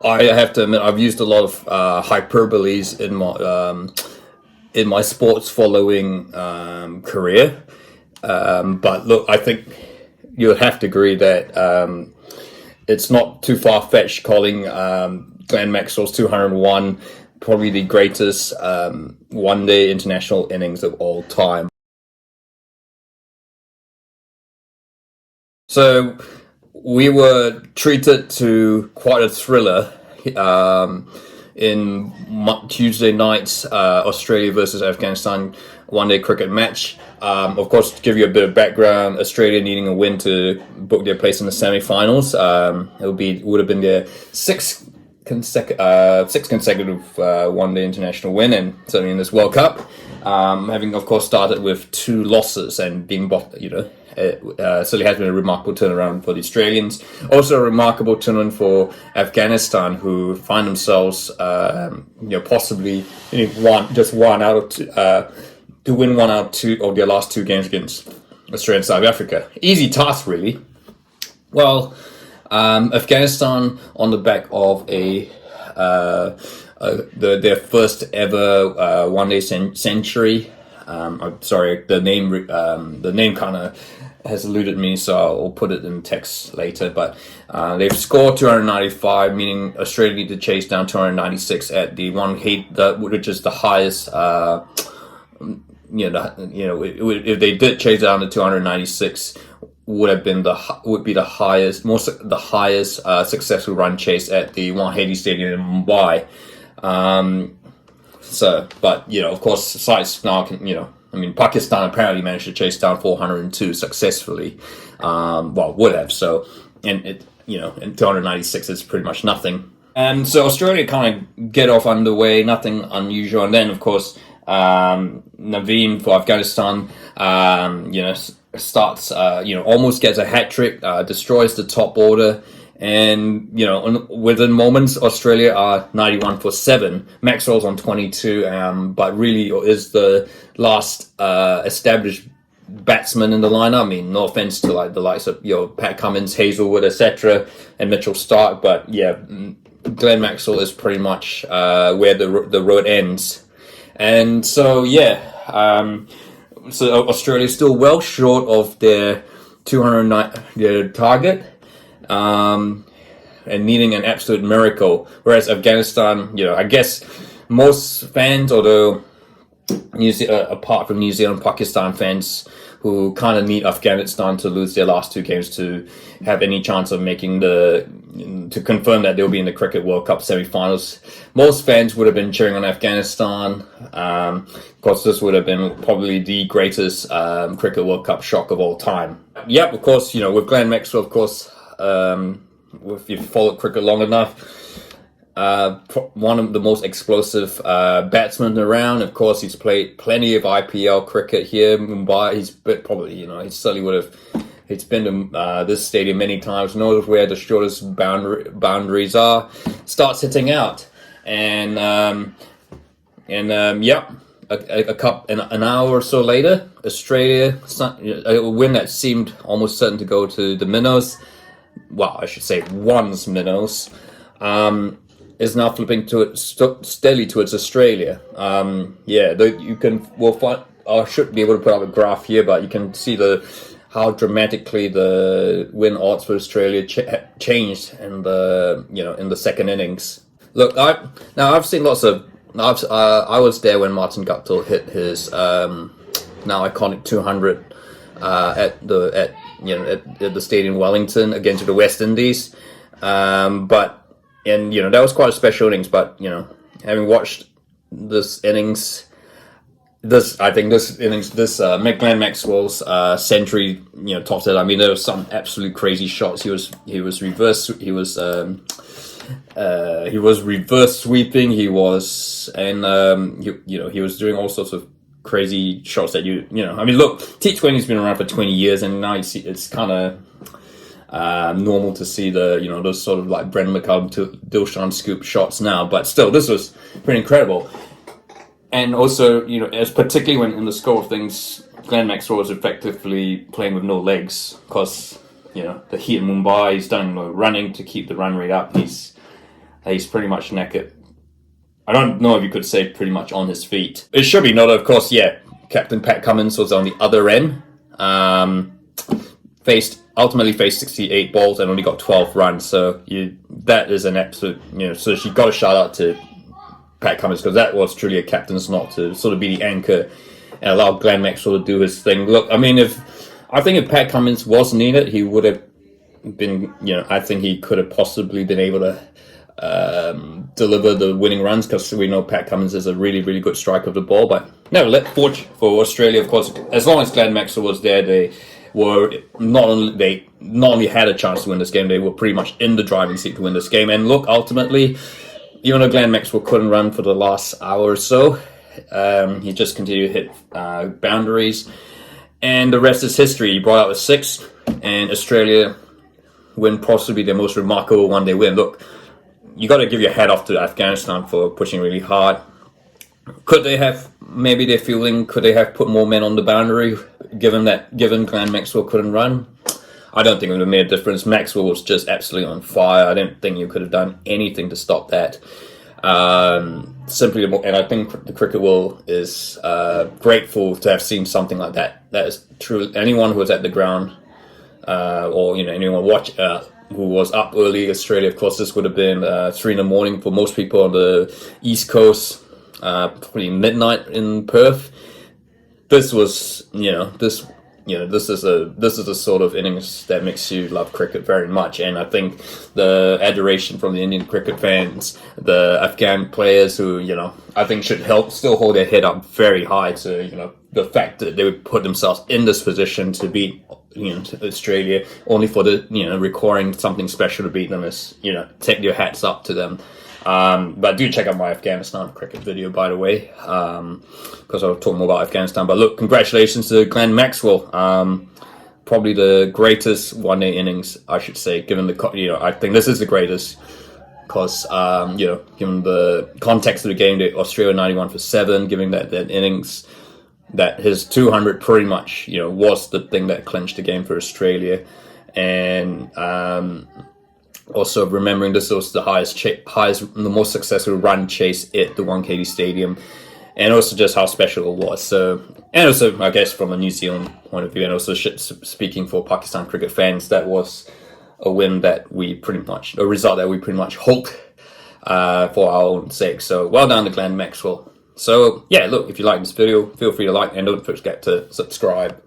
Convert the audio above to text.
I have to admit, I've used a lot of hyperboles in my sports following career. But look, I think you would have to agree that it's not too far fetched calling Glenn Maxwell's 201 probably the greatest one-day international innings of all time. So we were treated to quite a thriller in Tuesday night's Australia versus Afghanistan one-day cricket match. Of course, to give you a bit of background, Australia needing a win to book their place in the semi-finals. Would have been their sixth consecutive one-day international win, and certainly in this World Cup, having of course started with 2 losses and being, certainly has been a remarkable turnaround for the Australians. Also a remarkable turnaround for Afghanistan, who find themselves, possibly one out of two, to win 1 out of 2 of their last 2 games against Australia and South Africa. Easy task, really. Well, Afghanistan on the back of their first ever one-day century. I'm sorry, the name kind of has eluded me, so I'll put it in text later. But they've scored 295, meaning Australia need to chase down 296 at the which is the highest. If they did chase down to 296, would be the highest successful run chase at the Wahedi Stadium in Mumbai. But of course, sites now Pakistan apparently managed to chase down 402 successfully. Would have. So, and in 296 is pretty much nothing. And so Australia kind of get off underway, nothing unusual. And then, of course, Naveen for Afghanistan, starts, almost gets a hat trick, destroys the top order. And, within moments, Australia are 91 for 7. Maxwell's on 22, but really is the last established batsman in the lineup. I mean, no offense to the likes of Pat Cummins, Hazelwood, etc., and Mitchell Starc, but yeah, Glenn Maxwell is pretty much where the road ends. And so, so Australia's still well short of their 209 target. And needing an absolute miracle. Whereas Afghanistan, I guess most fans, although apart from New Zealand, Pakistan fans who kind of need Afghanistan to lose their last 2 games to have any chance of making to confirm that they'll be in the Cricket World Cup semi-finals. Most fans would have been cheering on Afghanistan. Of course, this would have been probably the greatest Cricket World Cup shock of all time. Yep, of course, with Glenn Maxwell, of course, if you've followed cricket long enough, one of the most explosive batsmen around. Of course, he's played plenty of IPL cricket here in Mumbai. He's probably, he certainly would have. He's been to this stadium many times, knows where the shortest boundaries are. Starts hitting out, and an hour or so later, Australia, a win that seemed almost certain to go to the minnows. Well, I should say one's minnows, is now flipping steadily towards Australia. I should be able to put up a graph here, but you can see how dramatically the win odds for Australia changed in the second innings. Look, I've seen lots of. I was there when Martin Guptill hit his now iconic 200 at the stadium in Wellington against the West Indies, that was quite a special innings. But having watched this innings, Glenn Maxwell's century, topped it. I mean, there were some absolute crazy shots. He was reverse sweeping. He was doing all sorts of crazy shots that I mean, look, T20's been around for 20 years, and now you see it's kind of normal to see those sort of like Brendan McCullum to Dilshan scoop shots now, but still, this was pretty incredible. And also, as particularly when in the score of things, Glenn Maxwell was effectively playing with no legs, because the heat in Mumbai, he's done running to keep the run rate up. He's He's pretty much naked. I don't know if you could say pretty much on his feet. It should be noted, of course, yeah, Captain Pat Cummins was on the other end. Ultimately faced 68 balls and only got 12 runs. So that is an absolute, so you got to shout out to Pat Cummins, because that was truly a captain's knot to sort of be the anchor and allow Glenn Maxwell to do his thing. Look, I mean, if Pat Cummins was needed, he would have been, I think he could have possibly been able to deliver the winning runs, because we know Pat Cummins is a really, really good striker of the ball. But no, for Australia, of course, as long as Glenn Maxwell was there, they not only had a chance to win this game, they were pretty much in the driving seat to win this game. And look, ultimately, even though Glenn Maxwell couldn't run for the last hour or so, he just continued to hit boundaries, and the rest is history. He brought out a 6, and Australia win possibly their most remarkable one-day win. Look, you got to give your hat off to Afghanistan for pushing really hard. Could they have, maybe they're feeling, could they have put more men on the boundary, given Glenn Maxwell couldn't run? I don't think it would have made a difference. Maxwell was just absolutely on fire. I don't think you could have done anything to stop that. And I think the cricket world is grateful to have seen something like that. That is true. Anyone who was at the ground, or anyone who was up early, Australia, of course, this would have been 3 a.m. for most people on the East Coast, probably midnight in Perth. This was, this is a sort of innings that makes you love cricket very much. And I think the adoration from the Indian cricket fans, the Afghan players who, I think should still hold their head up very high to, the fact that they would put themselves in this position to beat, Australia, only for the, requiring something special to beat them is, take your hats up to them. But do check out my Afghanistan cricket video, by the way, because I'll talk more about Afghanistan. But look, congratulations to Glenn Maxwell. Probably the greatest one-day innings, I should say, given I think this is the greatest, because, given the context of the game, that Australia 91 for 7, giving that innings, that his 200 pretty much, was the thing that clinched the game for Australia. And, also remembering this was the the most successful run chase at the Wankhede Stadium, and also just how special it was. So, and also, I guess, from a New Zealand point of view, and also speaking for Pakistan cricket fans, that was a result that we pretty much hoped for our own sake. So, well done to Glenn Maxwell. So, yeah, look, if you like this video, feel free to like, and don't forget to subscribe.